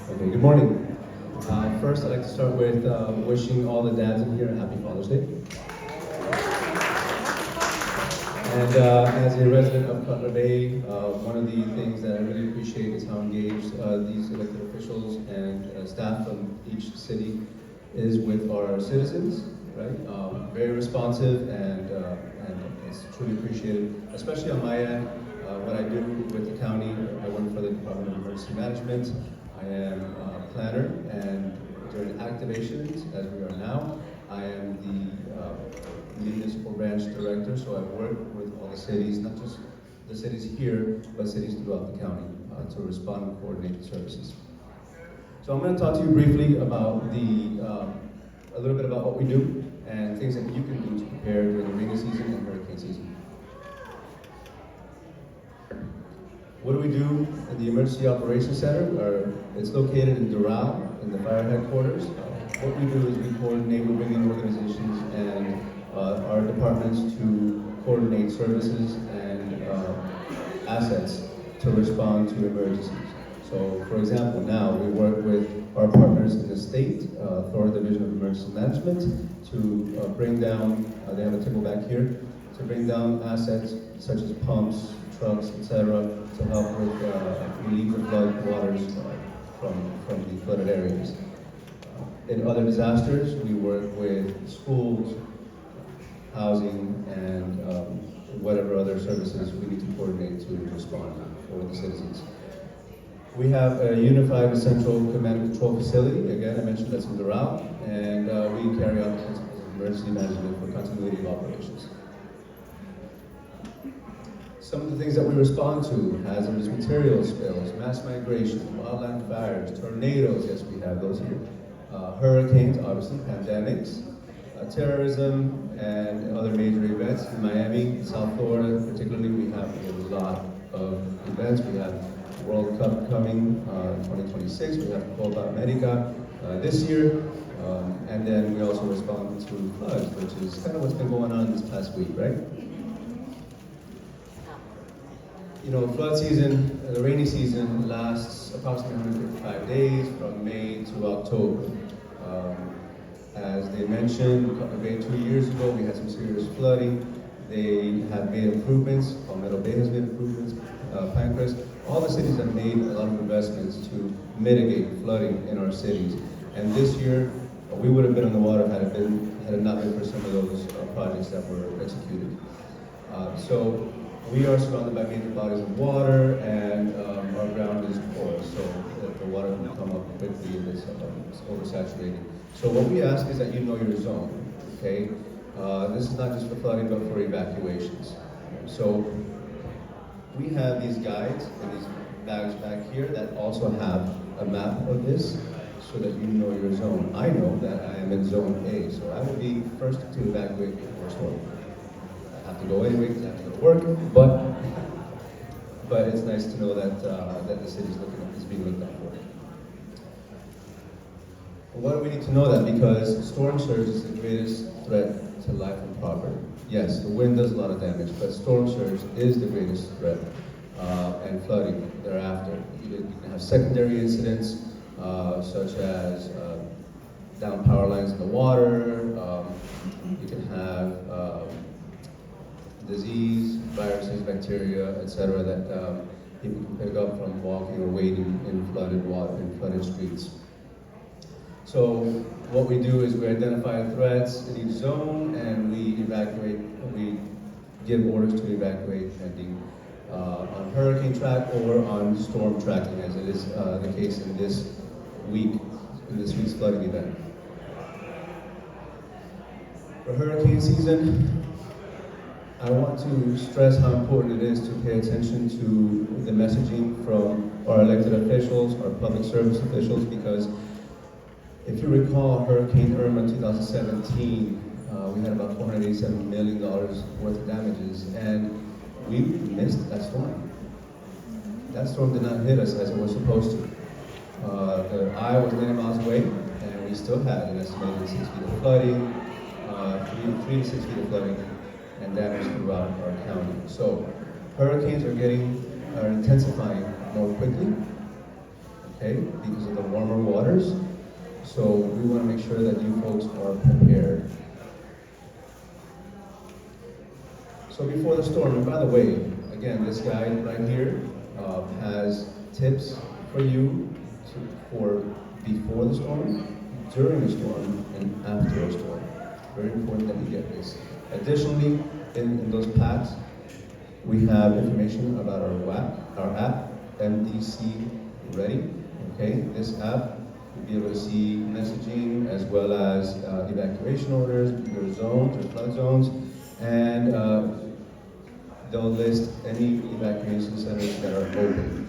Okay, good morning. First, I'd like to start with wishing all the dads in here a happy Father's Day. And as a resident of Cutler Bay, one of the things that I really appreciate is how engaged these elected officials and staff from each city is with our citizens, right? Very responsive and it's truly appreciated, especially on my end. What I do with the county, I work for the Department of Emergency Management. I am a planner, and during activations, as we are now, I am the municipal branch director, so I work with all the cities, not just the cities here, but cities throughout the county to respond and coordinate the services. So I'm going to talk to you briefly about a little bit about what we do and things that you can do to prepare during the rainy season and hurricane season. What do we do in the Emergency Operations Center? It's located in Doral, in the fire headquarters. What we do is we coordinate with bringing organizations and our departments to coordinate services and assets to respond to emergencies. So, for example, now we work with our partners in the state, Florida Division of Emergency Management, to bring down, they have a table back here, to bring down assets such as pumps, trucks, etc., to help with relieve the flood waters from the flooded areas. In other disasters, we work with schools, housing, and whatever other services we need to coordinate to respond for the citizens. We have a unified central command and control facility. Again, I mentioned that's in Doral, and we carry out the principles of emergency management for continuity of operations. Some of the things that we respond to: hazardous material spills, mass migration, wildland fires, tornadoes, yes, we have those here, hurricanes, obviously, pandemics, terrorism, and other major events. In Miami, South Florida particularly, we have a lot of events. We have World Cup coming in 2026, we have Copa America this year, and then we also respond to floods, which is kind of what's been going on this past week, right? You know, flood season, the rainy season lasts approximately 155 days from May to October. As they mentioned, Cutler Bay 2 years ago, we had some serious flooding. They have made improvements. Palmetto Bay has made improvements. Pinecrest. All the cities have made a lot of investments to mitigate flooding in our cities. And this year, we would have been on the water had it not been for some of those projects that were executed. So we are surrounded by major bodies of water, and our ground is porous, so that the water can come up quickly if it's oversaturated. So what we ask is that you know your zone, okay? This is not just for flooding, but for evacuations. So we have these guides and these bags back here that also have a map of this, so that you know your zone. I know that I am in zone A, so I will be first to evacuate before a storm. I have to go anyway because I have to go to work, but it's nice to know that that the city is being looked out for. Why do we need to know that? Because storm surge is the greatest threat to life and property. Yes, the wind does a lot of damage, but storm surge is the greatest threat, and flooding thereafter. You can have secondary incidents, such as down power lines in the water. You can have disease, viruses, bacteria, etc., that people can pick up from walking or wading in flooded water, in flooded streets. So what we do is we identify threats in each zone, and we evacuate. We give orders to evacuate pending on hurricane track or on storm tracking, as it is the case in this week's flooding event. For hurricane season, I want to stress how important it is to pay attention to the messaging from our elected officials, our public service officials, because if you recall Hurricane Irma 2017, we had about $487 million worth of damages, and we missed that storm. That storm did not hit us as it was supposed to. The eye was 90 miles away, and we still had an estimated 6 feet of flooding, 3 to 6 feet of flooding, and damage throughout our county. So hurricanes are intensifying more quickly. okay, because of the warmer waters. So we want to make sure that you folks are prepared. So before the storm, and by the way, again, this guide right here has tips for you for before the storm, during the storm, and after a storm. Very important that you get this. Additionally, in those packs, we have information about our app, MDC Ready. Okay, this app, you'll be able to see messaging as well as evacuation orders, your zones, your flood zones, and they'll list any evacuation centers that are open.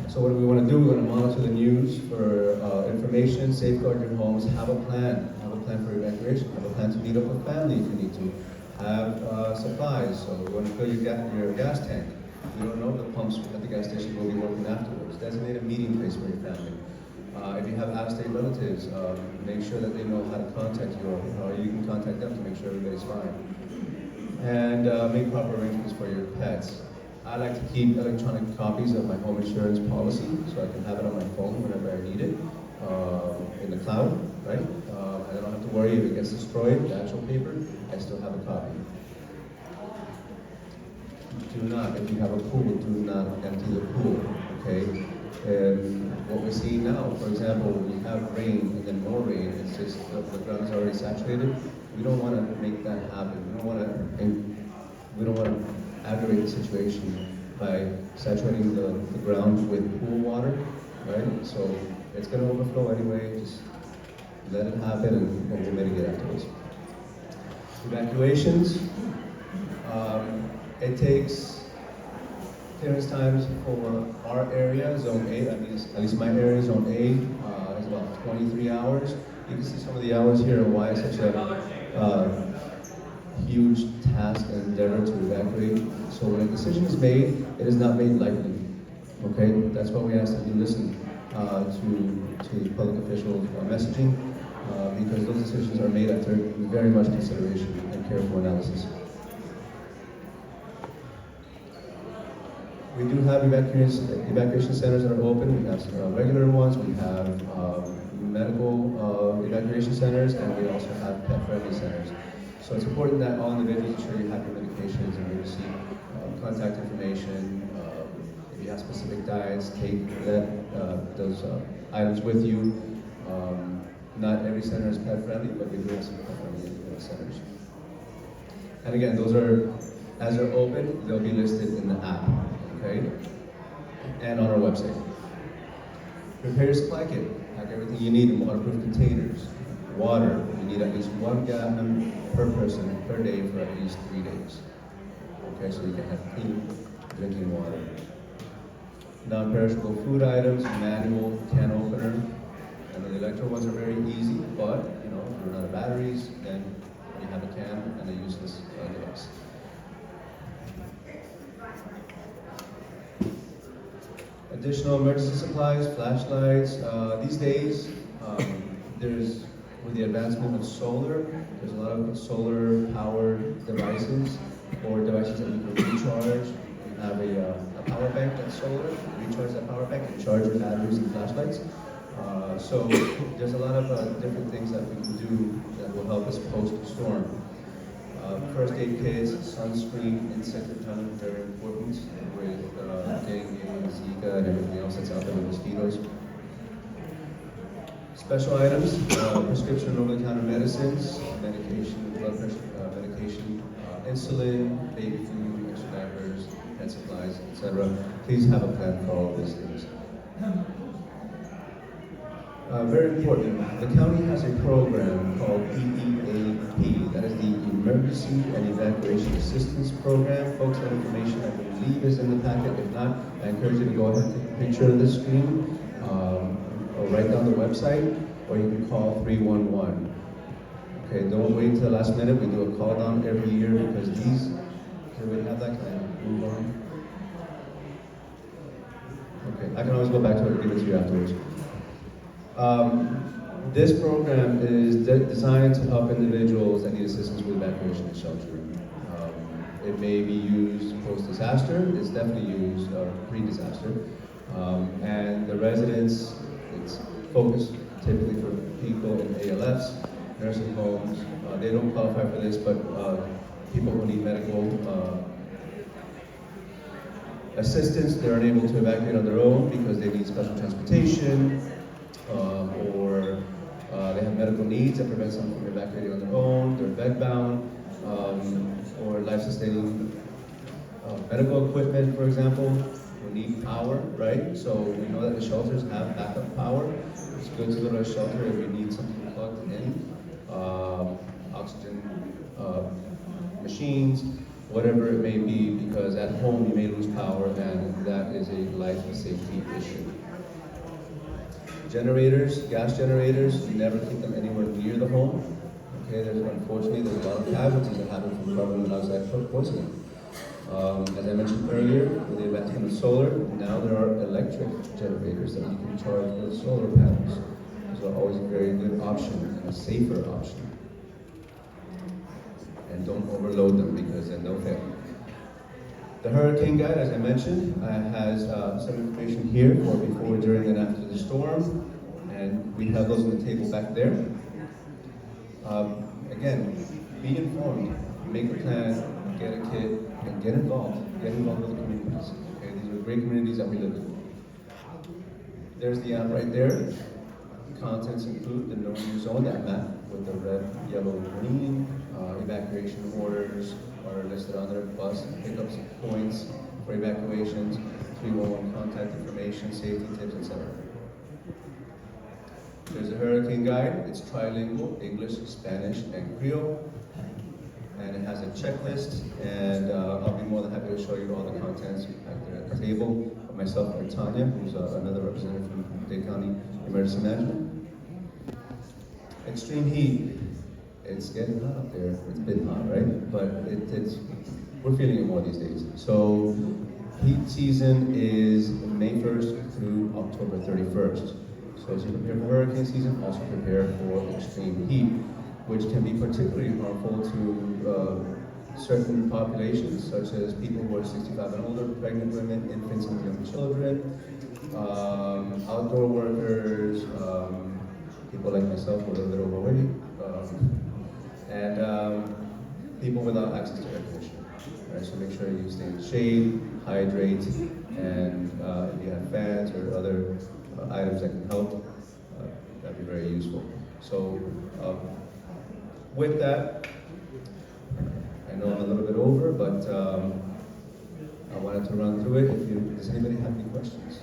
So what do we want to do? We want to monitor the news for information, safeguard your homes, have a plan for evacuation, have a plan to meet up with family if you need to, have supplies, so we want to fill your gas tank. We don't know if the pumps at the gas station will be working afterwards. Designate a meeting place for your family. If you have out-of-state relatives, make sure that they know how to contact you, or you can contact them to make sure everybody's fine. And make proper arrangements for your pets. I like to keep electronic copies of my home insurance policy so I can have it on my phone whenever I need it, in the cloud, right? I don't have to worry if it gets destroyed, the actual paper, I still have a copy. Do not, if you have a pool, do not empty the pool, okay? And what we're seeing now, for example, when you have rain and then more rain, it's just the ground is already saturated. We don't want to make that happen. We don't want to aggravate the situation by saturating the ground with pool water, right? So it's going to overflow anyway. Just let it happen, and we'll mitigate afterwards. Evacuations. It takes clearance times for our area, Zone A, at least my area, Zone A, is about 23 hours. You can see some of the hours here and why it's such a huge task and endeavor to evacuate. So when a decision is made, it is not made lightly. Okay, that's why we ask that you listen to public officials' messaging, because those decisions are made after very much consideration and careful analysis. We do have evacuation centers that are open. We have regular ones. We have medical evacuation centers, and we also have pet-friendly centers. So it's important that all individuals ensure you have your medications and emergency contact information. If you have specific diets, take those items with you. Not every center is pet-friendly, but we do have some pet-friendly centers. And again, those are, as they're open, they'll be listed in the app, okay? And on our website. Prepare your supply kit. Pack everything you need in waterproof containers. Water, you need at least 1 gallon per person per day for at least 3 days. Okay, so you can have clean drinking water. Non-perishable food items, manual can opener. And the electro ones are very easy, but if you're out of batteries, then you have a can and a useless device. Additional emergency supplies, flashlights. These days, with the advancement of solar, there's a lot of solar-powered devices or devices that you can recharge. You have a power bank that's solar, recharge that power bank and charge your batteries and flashlights. So there's a lot of different things that we can do that will help us post-storm. First aid kits, sunscreen, insect repellent, very important with dengue, Zika, and everything else that's out there with mosquitoes. Special items, prescription over-the-counter medicines, medication, blood pressure medication, insulin, baby food, extra diapers, pet supplies, etc. Please have a plan for all of these things. Very important, the county has a program called EEAP, that is the Emergency and Evacuation Assistance Program. Folks, that information I believe is in the packet. If not, I encourage you to go ahead and take a picture of the screen, or write down the website, or you can call 311. Okay, don't wait until the last minute. We do a call down every year because we have that kind of move on. Okay, I can always go back to it and give it to you afterwards. This program is designed to help individuals that need assistance with evacuation and sheltering. It may be used post-disaster. It's definitely used pre-disaster. And the residents, it's focused typically for people in ALFs, nursing homes. They don't qualify for this, but people who need medical assistance, they're unable to evacuate on their own because they need special transportation, or they have medical needs that prevent them from evacuating on their own, they're bedbound, or life-sustaining medical equipment, for example, will need power, right? So we know that the shelters have backup power. It's good to go to a shelter if you need something plugged in, oxygen machines, whatever it may be, because at home you may lose power and that is a life and safety issue. Generators, gas generators, you never keep them anywhere near the home. Okay, unfortunately there's a lot of casualties that happen from carbon monoxide poisoning. As I mentioned earlier, with the advancement of solar, now there are electric generators that you can charge with solar panels. Those are always a very good option, and a safer option. And don't overload them because then they'll fail. The hurricane guide, as I mentioned, has some information here for before, during, and after the storm, and we have those on the table back there. Again, be informed, make a plan, get a kit, and get involved. Get involved with the communities. Okay, these are great communities that we live in. There's the app right there. Contents include the no-use zone, that map with the red, yellow, green. Evacuation orders are listed on there, bus pickups points for evacuations, 311 contact information, safety tips, etc. There's a hurricane guide. It's trilingual, English, Spanish, and Creole. And it has a checklist, and I'll be more than happy to show you all the contents back there at the table. Myself and Tanya, who's another representative from Dade County Emergency Management. Extreme heat. It's getting hot up there. It's been hot, right? But we're feeling it more these days. So heat season is May 1st through October 31st. So as you prepare for hurricane season, also prepare for extreme heat, which can be particularly harmful to certain populations, such as people who are 65 and older, pregnant women, infants and young children, outdoor workers, people like myself who are a little bit overweight, and people without access to air conditioning. Right? So make sure you stay in the shade, hydrate, and if you have fans or other items that can help, that'd be very useful. So with that, I know I'm a little bit over, but I wanted to run through it. Does anybody have any questions?